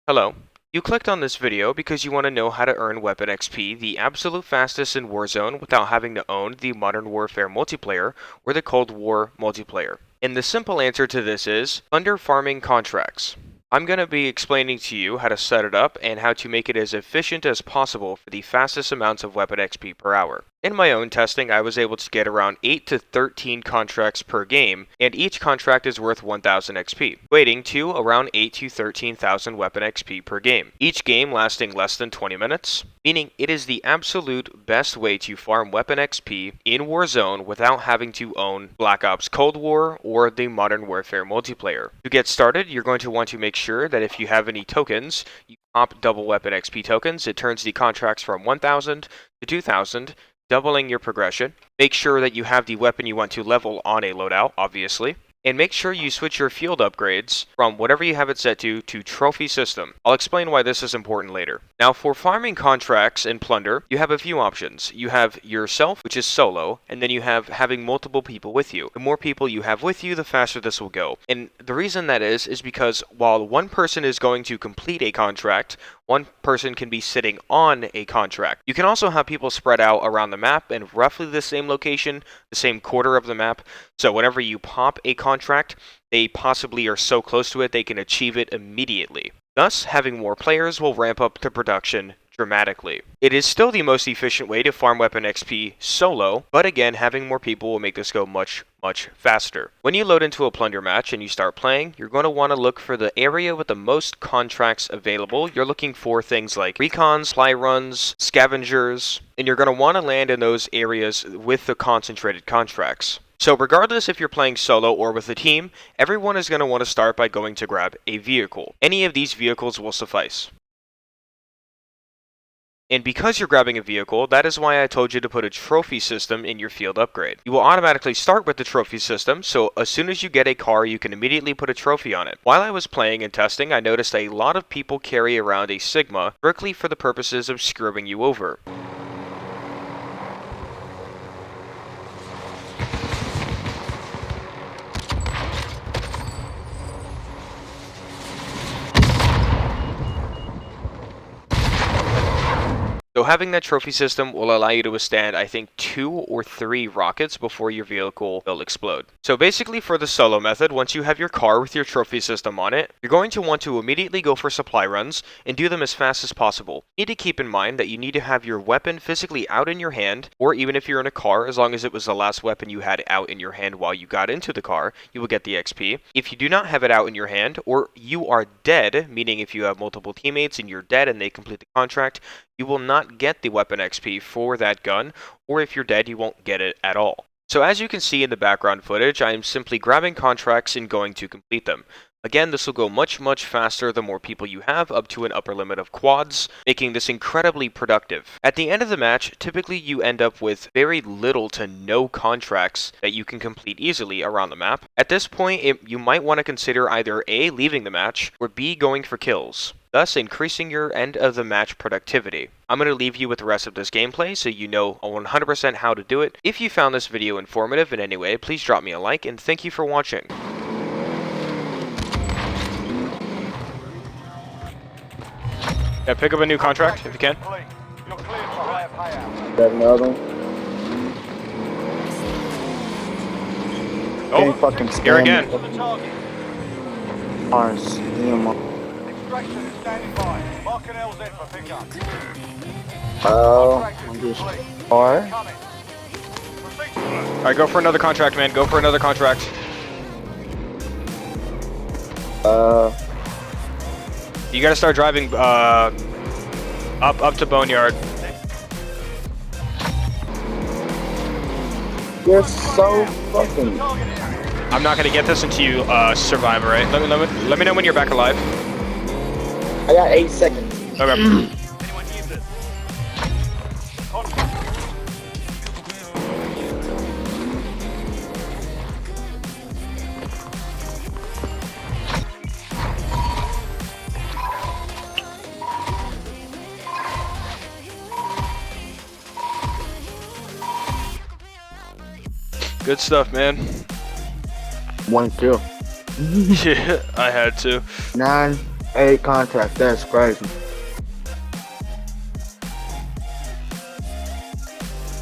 Hello. You clicked on this video because you want to know how to earn weapon XP the absolute fastest in Warzone without having to own the Modern Warfare multiplayer or the Cold War multiplayer. And the simple answer to this is under farming contracts. I'm going to be explaining to you how to set it up and how to make it as efficient as possible for the fastest amounts of weapon XP per hour. In my own testing, I was able to get around 8 to 13 contracts per game, and each contract is worth 1000 XP, equating to around 8 to 13,000 weapon XP per game. Each game lasting less than 20 minutes, meaning it is the absolute best way to farm weapon XP in Warzone without having to own Black Ops Cold War or the Modern Warfare multiplayer. To get started, you're going to want to make sure that if you have any tokens, you pop double weapon XP tokens. It turns the contracts from 1000 to 2000, doubling your progression. Make sure that you have the weapon you want to level on a loadout, obviously. And make sure you switch your field upgrades from whatever you have it set to trophy system. I'll explain why this is important later. Now for farming contracts and plunder, you have a few options. You have yourself, which is solo, and then you have having multiple people with you. The more people you have with you, the faster this will go. And the reason that is because while one person is going to complete a contract, one person can be sitting on a contract. You can also have people spread out around the map in roughly the same location, the same quarter of the map. So whenever you pop a contract, they possibly are so close to it they can achieve it immediately. Thus, having more players will ramp up the production dramatically. It is still the most efficient way to farm weapon XP solo, but again, having more people will make this go much faster. When you load into a plunder match and you start playing, you're going to want to look for the area with the most contracts available. You're looking for things like recons, supply runs, scavengers, and you're going to want to land in those areas with the concentrated contracts. So regardless if you're playing solo or with a team, everyone is going to want to start by going to grab a vehicle. Any of these vehicles will suffice. And because you're grabbing a vehicle, that is why I told you to put a trophy system in your field upgrade. You will automatically start with the trophy system, so as soon as you get a car, you can immediately put a trophy on it. While I was playing and testing, I noticed a lot of people carry around a Sigma strictly for the purposes of screwing you over. So having that trophy system will allow you to withstand, I think, 2 or 3 rockets before your vehicle will explode. So basically for the solo method, once you have your car with your trophy system on it, you're going to want to immediately go for supply runs and do them as fast as possible. You need to keep in mind that you need to have your weapon physically out in your hand, or even if you're in a car, as long as it was the last weapon you had out in your hand while you got into the car, you will get the XP. If you do not have it out in your hand, or you are dead, meaning if you have multiple teammates and you're dead and they complete the contract, you will not get the weapon XP for that gun, or if you're dead, you won't get it at all. So as you can see in the background footage, I am simply grabbing contracts and going to complete them. Again, this will go much faster the more people you have, up to an upper limit of quads, making this incredibly productive. At the end of the match, typically you end up with very little to no contracts that you can complete easily around the map. At this point, you might want to consider either A, leaving the match, or B, going for kills, thus increasing your end of the match productivity. I'm going to leave you with the rest of this gameplay so you know 100% how to do it. If you found this video informative in any way, please drop me a like, and thank you for watching. Yeah, pick up a new contract if you can. Got another one. Oh, fucking here again. Ours. I'm just alright. Alright, go for another contract, man. Go for another contract. You gotta start driving up to Boneyard. You're so fucking. I'm not gonna get this until you survive, right? Let me know when you're back alive. I got 8 seconds. Okay. Good stuff, man. 1 kill. Yeah, I had to. 9. 8 contacts. That's crazy.